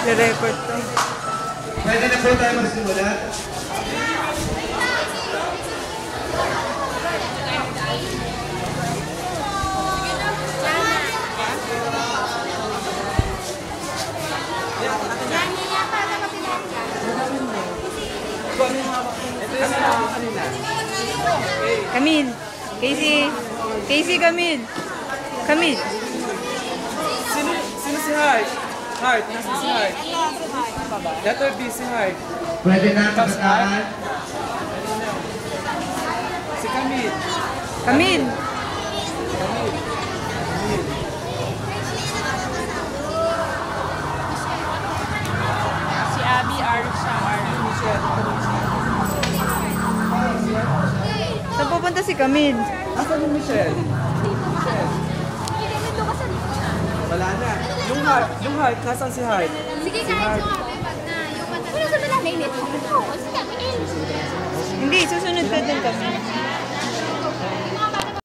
I-record to. Pwede na po tayo magsimula. Camille. Casey. Casey, Camille. Camille. Sino si Heart? Heart, nasa si Heart? Letter B si Heart. Pwede na kabataan. Si Camille. Camille. Si Abby, Arsha, Saan pupunta si Camille? Asan yung Michelle? Michelle. Wala na. Yung Heart, nasaan si Heart? Sige, kahit yung happy pag na yung kanta. Pero sa nila, nainit. Oo, si Camille. Hindi, susunod ka din kami.